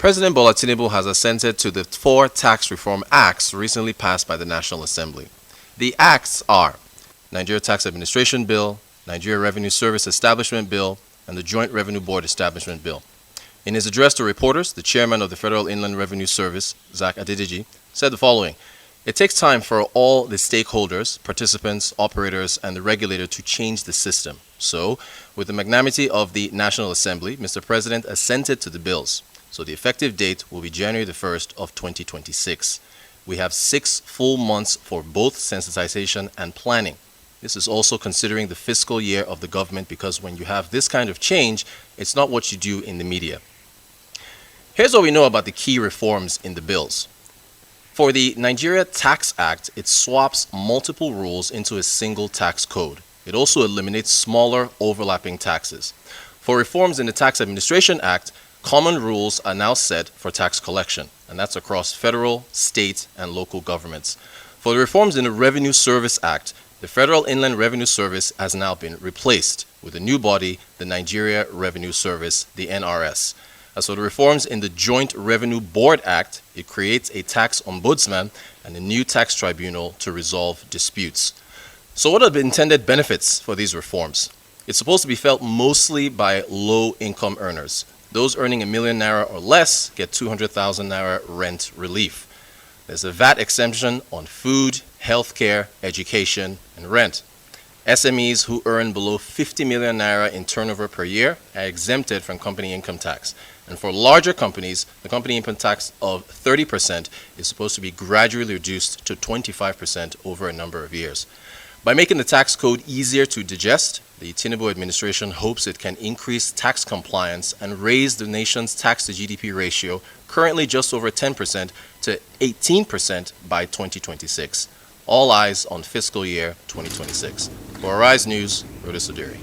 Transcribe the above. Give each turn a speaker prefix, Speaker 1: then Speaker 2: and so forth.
Speaker 1: President Bola Tinubu has assented to the four tax reform acts recently passed by the National Assembly. The acts are Nigeria Tax Administration Bill, Nigeria Revenue Service Establishment Bill, and the Joint Revenue Board Establishment Bill. In his address to reporters, the chairman of the Federal Inland Revenue Service, Zach Adediji, said the following: "It takes time for all the stakeholders, participants, operators, and the regulator to change the system. So, with the magnanimity of the National Assembly, Mr. President assented to the bills. So the effective date will be January the 1st of 2026. We have 6 full months for both sensitization and planning. This is also considering the fiscal year of the government, because when you have this kind of change, it's not what you do in the media." Here's what we know about the key reforms in the bills. For the Nigeria Tax Act, it swaps multiple rules into a single tax code. It also eliminates smaller overlapping taxes. For reforms in the Tax Administration Act, common rules are now set for tax collection, and that's across federal, state, and local governments. For the reforms in the Revenue Service Act, the Federal Inland Revenue Service has now been replaced with a new body, the Nigeria Revenue Service, the NRS. As for the reforms in the Joint Revenue Board Act, it creates a tax ombudsman and a new tax tribunal to resolve disputes. So what are the intended benefits for these reforms? It's supposed to be felt mostly by low-income earners. Those earning ₦1 million or less get 200,000 naira rent relief. There's a VAT exemption on food, healthcare, education, and rent. SMEs who earn below 50 million naira in turnover per year are exempted from company income tax. And for larger companies, the company income tax of 30% is supposed to be gradually reduced to 25% over a number of years. By making the tax code easier to digest, the Tinubu administration hopes it can increase tax compliance and raise the nation's tax to GDP ratio, currently just over 10%, to 18% by 2026. All eyes on fiscal year 2026. For Arise News, Rhoda Sudiri.